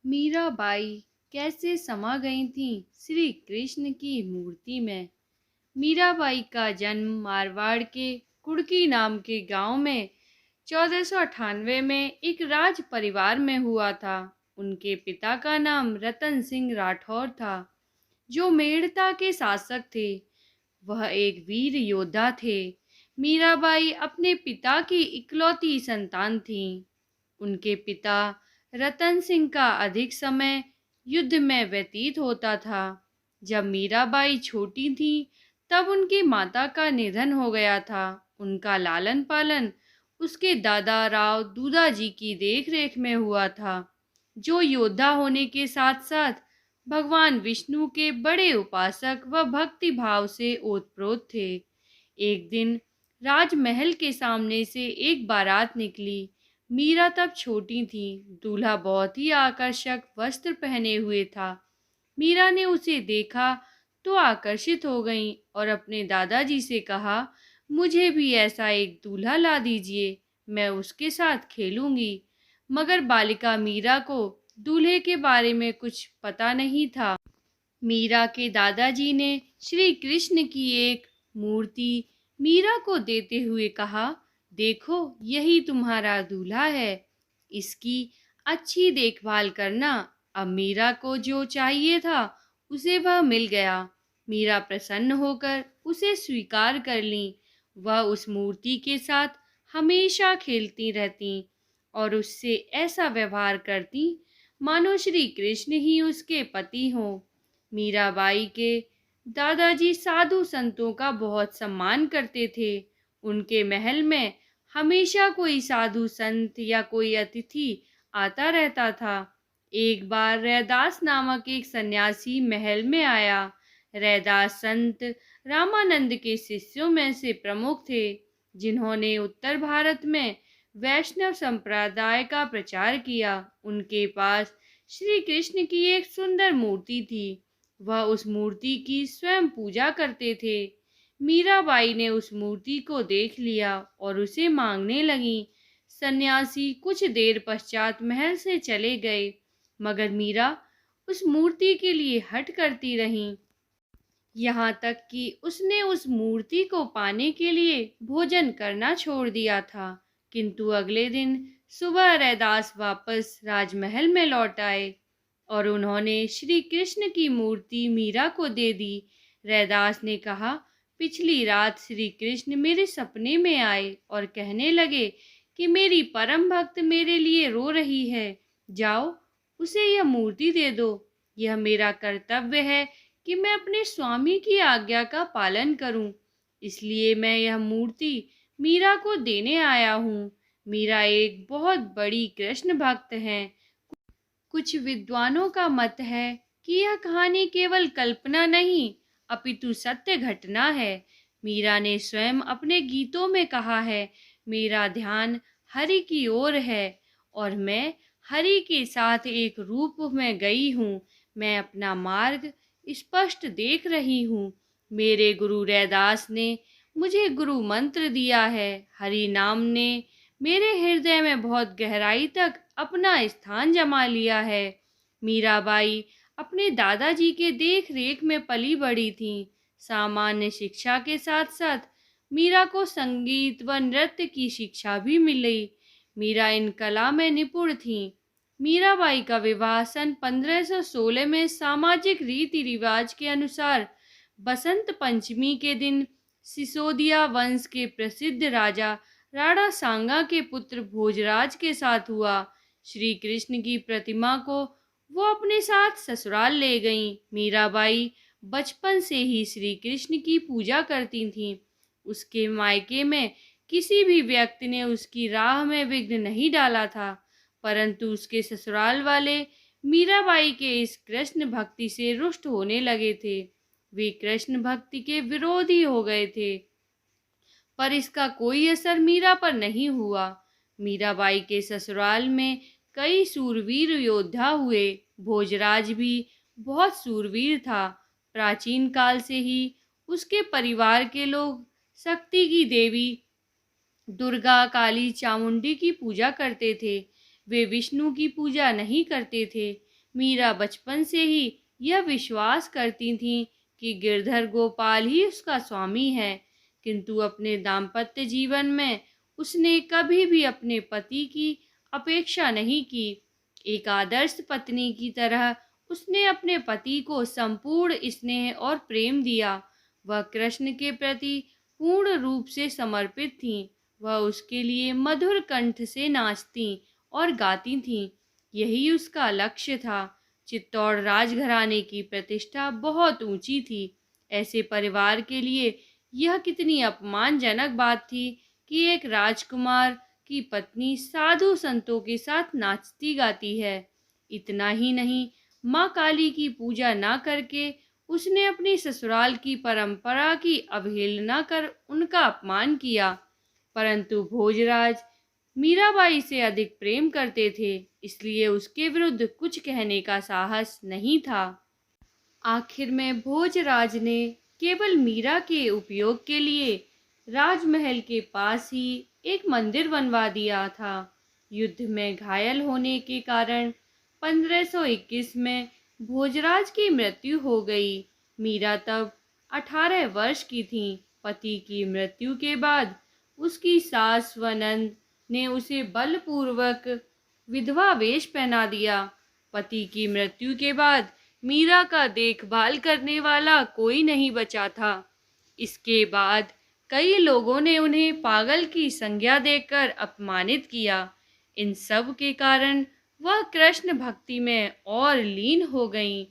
मीराबाई कैसे समा गई थीं श्री कृष्ण की मूर्ति में। मीराबाई का जन्म मारवाड़ के कुड़की नाम के गांव में 1498 में एक राज परिवार में हुआ था। उनके पिता का नाम रतन सिंह राठौर था, जो मेड़ता के शासक थे। वह एक वीर योद्धा थे। मीराबाई अपने पिता की इकलौती संतान थीं। उनके पिता रतन सिंह का अधिक समय युद्ध में व्यतीत होता था। जब मीराबाई छोटी थी, तब उनकी माता का निधन हो गया था। उनका लालन पालन उसके दादा राव दूधाजी की देखरेख में हुआ था, जो योद्धा होने के साथ साथ भगवान विष्णु के बड़े उपासक व भक्ति भाव से ओतप्रोत थे। एक दिन राजमहल के सामने से एक बारात निकली। मीरा तब छोटी थी। दूल्हा बहुत ही आकर्षक वस्त्र पहने हुए था। मीरा ने उसे देखा तो आकर्षित हो गई और अपने दादाजी से कहा, मुझे भी ऐसा एक दूल्हा ला दीजिए, मैं उसके साथ खेलूंगी। मगर बालिका मीरा को दूल्हे के बारे में कुछ पता नहीं था। मीरा के दादाजी ने श्री कृष्ण की एक मूर्ति मीरा को देते हुए कहा, देखो यही तुम्हारा दूल्हा है, इसकी अच्छी देखभाल करना। अब मीरा को जो चाहिए था उसे वह मिल गया। मीरा प्रसन्न होकर उसे स्वीकार कर ली। वह उस मूर्ति के साथ हमेशा खेलती रहती और उससे ऐसा व्यवहार करती मानो श्री कृष्ण ही उसके पति हों। मीराबाई के दादाजी साधु संतों का बहुत सम्मान करते थे। उनके महल में हमेशा कोई साधु संत या कोई अतिथि आता रहता था। एक बार रैदास नामक एक सन्यासी महल में आया। रैदास संत रामानंद के शिष्यों में से प्रमुख थे, जिन्होंने उत्तर भारत में वैष्णव संप्रदाय का प्रचार किया। उनके पास श्री कृष्ण की एक सुंदर मूर्ति थी। वह उस मूर्ति की स्वयं पूजा करते थे। मीराबाई ने उस मूर्ति को देख लिया और उसे मांगने लगी। सन्यासी कुछ देर पश्चात महल से चले गए, मगर मीरा उस मूर्ति के लिए हठ करती रही। यहाँ तक कि उसने उस मूर्ति को पाने के लिए भोजन करना छोड़ दिया था। किंतु अगले दिन सुबह रैदास वापस राजमहल में लौट आए और उन्होंने श्री कृष्ण की मूर्ति मीरा को दे दी। रैदास ने कहा, पिछली रात श्री कृष्ण मेरे सपने में आए और कहने लगे कि मेरी परम भक्त मेरे लिए रो रही है, जाओ उसे यह मूर्ति दे दो। यह मेरा कर्तव्य है कि मैं अपने स्वामी की आज्ञा का पालन करूं, इसलिए मैं यह मूर्ति मीरा को देने आया हूँ। मीरा एक बहुत बड़ी कृष्ण भक्त हैं। कुछ विद्वानों का मत है कि यह कहानी केवल कल्पना नहीं, अपितु सत्य घटना है। मीरा ने स्वयं अपने गीतों में कहा है, मेरा ध्यान हरि की ओर है और मैं हरि के साथ एक रूप में गई हूँ। मैं अपना मार्ग स्पष्ट देख रही हूँ। मेरे गुरु रैदास ने मुझे गुरु मंत्र दिया है। हरि नाम ने मेरे हृदय में बहुत गहराई तक अपना स्थान जमा लिया है। मीराबाई अपने दादाजी के देख रेख में पली बड़ी थी। सामान्य शिक्षा के साथ साथ मीरा को संगीत व नृत्य की शिक्षा भी मिली। मीरा इन कला में निपुण थी। मीराबाई का विवाह सन 1516 में सामाजिक रीति रिवाज के अनुसार बसंत पंचमी के दिन सिसोदिया वंश के प्रसिद्ध राजा राणा सांगा के पुत्र भोजराज के साथ हुआ। श्री कृष्ण की प्रतिमा को वो अपने साथ ससुराल ले गईं। मीराबाई बचपन से ही श्री कृष्ण की पूजा करती थीं। उसके मायके में किसी भी व्यक्ति ने उसकी राह में विघ्न नहीं डाला था, परंतु उसके ससुराल वाले मीराबाई के इस कृष्ण भक्ति से रुष्ट होने लगे थे। वे कृष्ण भक्ति के विरोधी हो गए थे, पर इसका कोई असर मीरा पर नहीं हुआ। मीराबाई के ससुराल में कई सूरवीर योद्धा हुए। भोजराज भी बहुत सूरवीर था। प्राचीन काल से ही उसके परिवार के लोग शक्ति की देवी दुर्गा, काली, चामुंडी की पूजा करते थे। वे विष्णु की पूजा नहीं करते थे। मीरा बचपन से ही यह विश्वास करती थीं कि गिरधर गोपाल ही उसका स्वामी है, किंतु अपने दाम्पत्य जीवन में उसने कभी भी अपने पति की अपेक्षा नहीं की। एक आदर्श पत्नी की तरह उसने अपने पति को संपूर्ण स्नेह और प्रेम दिया। वह कृष्ण के प्रति पूर्ण रूप से समर्पित थीं। वह उसके लिए मधुर कंठ से नाचती और गाती थीं। यही उसका लक्ष्य था। चित्तौड़ राजघराने की प्रतिष्ठा बहुत ऊंची थी। ऐसे परिवार के लिए यह कितनी अपमानजनक बात थी कि एक राजकुमार की पत्नी साधु संतों के साथ नाचती गाती है। इतना ही नहीं, माँ काली की पूजा ना करके उसने अपनी ससुराल की परंपरा की अवहेलना कर उनका अपमान किया। परंतु भोजराज मीराबाई से अधिक प्रेम करते थे, इसलिए उसके विरुद्ध कुछ कहने का साहस नहीं था। आखिर में भोजराज ने केवल मीरा के उपयोग के लिए राजमहल के पास ही एक मंदिर बनवा दिया था। युद्ध में घायल होने के कारण 1521 में भोजराज की मृत्यु हो गई। मीरा तब 18 वर्ष की थी। पति की मृत्यु के बाद उसकी सास व नंद ने उसे बलपूर्वक विधवा वेश पहना दिया। पति की मृत्यु के बाद मीरा का देखभाल करने वाला कोई नहीं बचा था। इसके बाद कई लोगों ने उन्हें पागल की संज्ञा देकर अपमानित किया। इन सब के कारण वह कृष्ण भक्ति में और लीन हो गईं।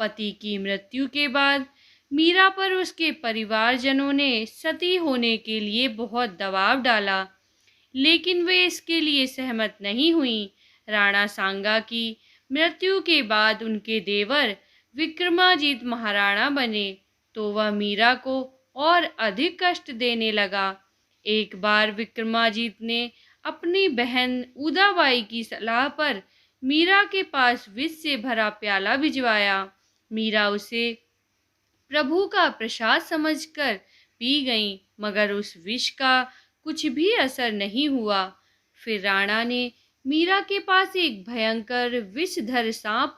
पति की मृत्यु के बाद मीरा पर उसके परिवारजनों ने सती होने के लिए बहुत दबाव डाला, लेकिन वे इसके लिए सहमत नहीं हुईं। राणा सांगा की मृत्यु के बाद उनके देवर विक्रमाजीत महाराणा बने, तो वह मीरा को और अधिक कष्ट देने लगा। एक बार विक्रमाजीत ने अपनी बहन उदाबाई की सलाह पर मीरा के पास विष से भरा प्याला भिजवाया। मीरा उसे प्रभु का प्रसाद समझकर पी गईं, मगर उस विष का कुछ भी असर नहीं हुआ। फिर राणा ने मीरा के पास एक भयंकर विषधर सांप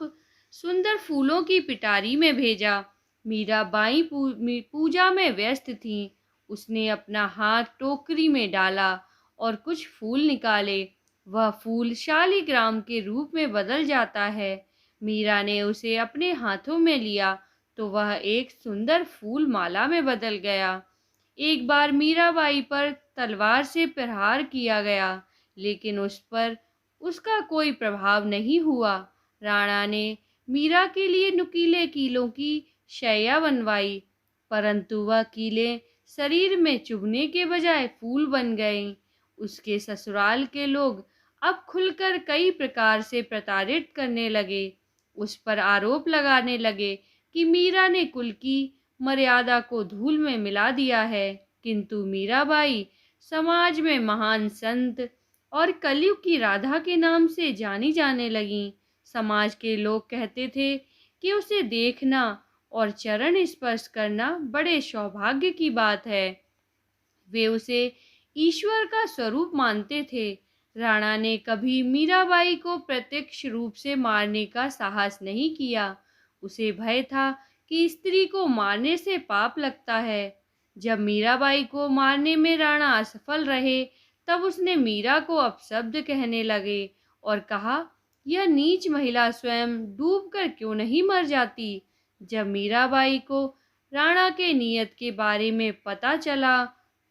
सुंदर फूलों की पिटारी में भेजा। मीरा बाई पूजा में व्यस्त थी। उसने अपना हाथ टोकरी में डाला और कुछ फूल निकाले। वह फूल शालिग्राम के रूप में बदल जाता है। मीरा ने उसे अपने हाथों में लिया तो वह एक सुंदर फूल माला में बदल गया। एक बार मीराबाई पर तलवार से प्रहार किया गया, लेकिन उस पर उसका कोई प्रभाव नहीं हुआ। राणा ने मीरा के लिए नुकीले कीलों की शैया बनवाई, परंतु वह कीले शरीर में चुभने के बजाय फूल बन गए। उसके ससुराल के लोग अब खुलकर कई प्रकार से प्रताड़ित करने लगे। उस पर आरोप लगाने लगे कि मीरा ने कुल की मर्यादा को धूल में मिला दिया है। किंतु मीराबाई समाज में महान संत और कलयुग की राधा के नाम से जानी जाने लगीं। समाज के लोग कहते थे कि उसे देखना और चरण स्पर्श करना बड़े सौभाग्य की बात है। वे उसे ईश्वर का स्वरूप मानते थे। राणा ने कभी मीराबाई को प्रत्यक्ष रूप से मारने का साहस नहीं किया। उसे भय था कि स्त्री को मारने से पाप लगता है। जब मीराबाई को मारने में राणा असफल रहे, तब उसने मीरा को अपशब्द कहने लगे और कहा, यह नीच महिला स्वयं डूबकर क्यों नहीं मर जाती। जब मीराबाई को राणा के नियत के बारे में पता चला,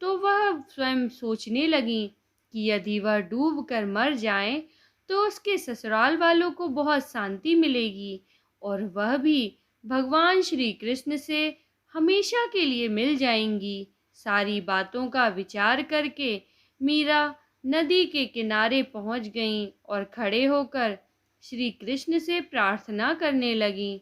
तो वह स्वयं सोचने लगी कि यदि वह डूबकर मर जाए तो उसके ससुराल वालों को बहुत शांति मिलेगी और वह भी भगवान श्री कृष्ण से हमेशा के लिए मिल जाएंगी। सारी बातों का विचार करके मीरा नदी के किनारे पहुंच गईं और खड़े होकर श्री कृष्ण से प्रार्थना करने लगीं,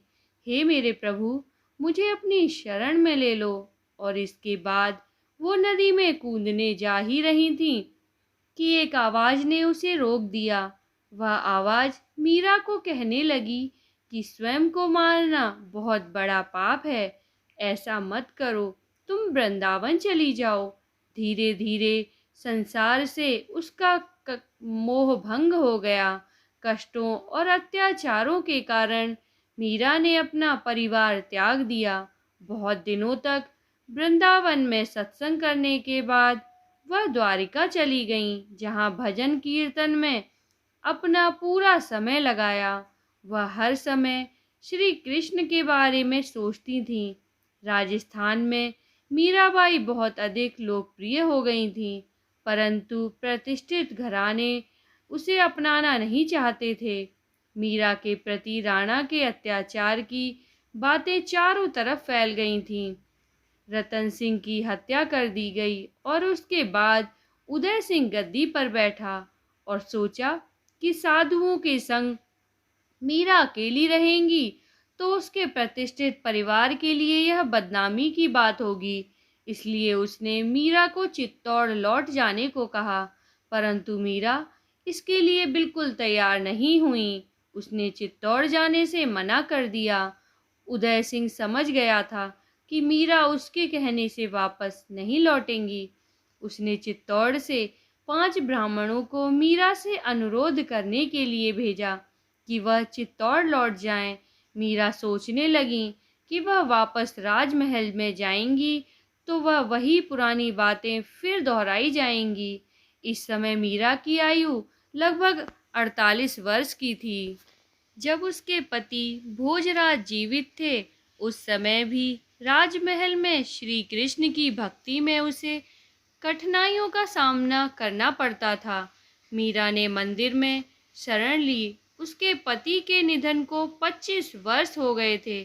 हे मेरे प्रभु, मुझे अपनी शरण में ले लो। और इसके बाद वो नदी में कूदने जा ही रही थीं कि एक आवाज ने उसे रोक दिया। वह आवाज मीरा को कहने लगी कि स्वयं को मारना बहुत बड़ा पाप है, ऐसा मत करो, तुम वृंदावन चली जाओ। धीरे धीरे संसार से उसका मोह भंग हो गया। कष्टों और अत्याचारों के कारण मीरा ने अपना परिवार त्याग दिया। बहुत दिनों तक वृंदावन में सत्संग करने के बाद वह द्वारिका चली गईं, जहाँ भजन कीर्तन में अपना पूरा समय लगाया। वह हर समय श्री कृष्ण के बारे में सोचती थीं। राजस्थान में मीराबाई बहुत अधिक लोकप्रिय हो गई थीं, परंतु प्रतिष्ठित घराने उसे अपनाना नहीं चाहते थे। मीरा के प्रति राणा के अत्याचार की बातें चारों तरफ फैल गई थीं। रतन सिंह की हत्या कर दी गई और उसके बाद उदय सिंह गद्दी पर बैठा और सोचा कि साधुओं के संग मीरा अकेली रहेंगी तो उसके प्रतिष्ठित परिवार के लिए यह बदनामी की बात होगी। इसलिए उसने मीरा को चित्तौड़ लौट जाने को कहा, परंतु मीरा इसके लिए बिल्कुल तैयार नहीं हुई। उसने चित्तौड़ जाने से मना कर दिया। उदय सिंह समझ गया था कि मीरा उसके कहने से वापस नहीं लौटेंगी। उसने चित्तौड़ से 5 ब्राह्मणों को मीरा से अनुरोध करने के लिए भेजा कि वह चित्तौड़ लौट जाएं। मीरा सोचने लगी कि वह वापस राजमहल में जाएंगी तो वह वही पुरानी बातें फिर दोहराई जाएंगी। इस समय मीरा की आयु लगभग 48 वर्ष की थी। जब उसके पति भोजराज जीवित थे, उस समय भी राजमहल में श्री कृष्ण की भक्ति में उसे कठिनाइयों का सामना करना पड़ता था। मीरा ने मंदिर में शरण ली। उसके पति के निधन को 25 वर्ष हो गए थे,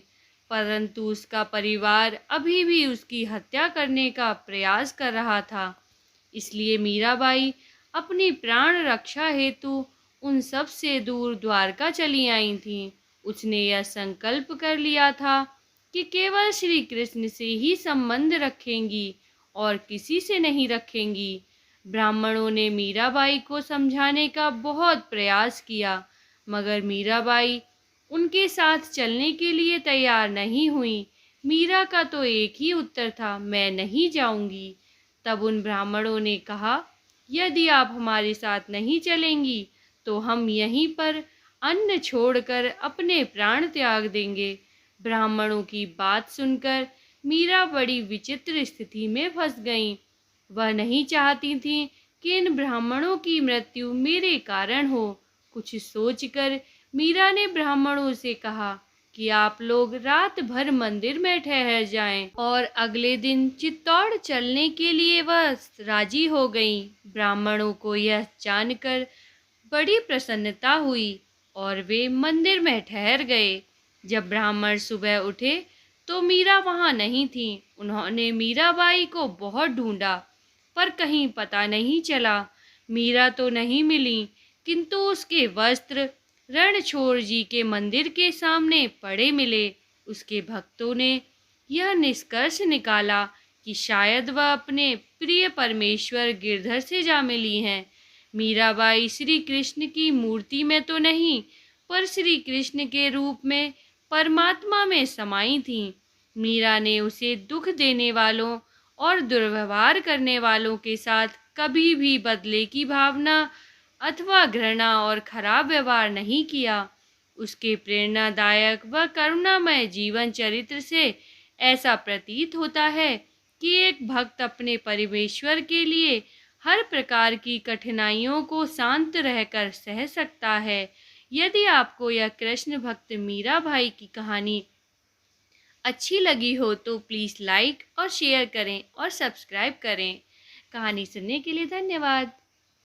परंतु उसका परिवार अभी भी उसकी हत्या करने का प्रयास कर रहा था। इसलिए मीराबाई अपनी प्राण रक्षा हेतु उन सब से दूर द्वारका चली आई थीं। उसने यह संकल्प कर लिया था कि केवल श्री कृष्ण से ही संबंध रखेंगी और किसी से नहीं रखेंगी। ब्राह्मणों ने मीराबाई को समझाने का बहुत प्रयास किया, मगर मीराबाई उनके साथ चलने के लिए तैयार नहीं हुई। मीरा का तो एक ही उत्तर था, मैं नहीं जाऊंगी। तब उन ब्राह्मणों ने कहा, यदि आप हमारे साथ नहीं चलेंगी तो हम यहीं पर अन्न छोड़कर अपने प्राण त्याग देंगे। ब्राह्मणों की बात सुनकर मीरा बड़ी विचित्र स्थिति में फंस गईं। वह नहीं चाहती थीं कि इन ब्राह्मणों की मृत्यु मेरे कारण हो। कुछ सोचकर मीरा ने ब्राह्मणों से कहा कि आप लोग रात भर मंदिर में ठहर जाएं, और अगले दिन चित्तौड़ चलने के लिए वह राजी हो गईं। ब्राह्मणों को यह जानकर बड़ी प्रसन्नता हुई और वे मंदिर में ठहर गए। जब ब्राह्मण सुबह उठे तो मीरा वहां नहीं थी। उन्होंने मीराबाई को बहुत ढूंढा, पर कहीं पता नहीं चला। मीरा तो नहीं मिली, किंतु उसके वस्त्र रणछोड़ जी के मंदिर के सामने पड़े मिले। उसके भक्तों ने यह निष्कर्ष निकाला कि शायद वह अपने प्रिय परमेश्वर गिरधर से जा मिली हैं। मीराबाई श्री कृष्ण की मूर्ति में तो नहीं, पर श्री कृष्ण के रूप में परमात्मा में समाई थीं। मीरा ने उसे दुख देने वालों और दुर्व्यवहार करने वालों के साथ कभी भी बदले की भावना अथवा घृणा और खराब व्यवहार नहीं किया। उसके प्रेरणादायक व करुणामय जीवन चरित्र से ऐसा प्रतीत होता है कि एक भक्त अपने परमेश्वर के लिए हर प्रकार की कठिनाइयों को शांत रहकर सह सकता है। यदि आपको यह कृष्ण भक्त मीराबाई की कहानी अच्छी लगी हो तो प्लीज़ लाइक और शेयर करें और सब्सक्राइब करें। कहानी सुनने के लिए धन्यवाद।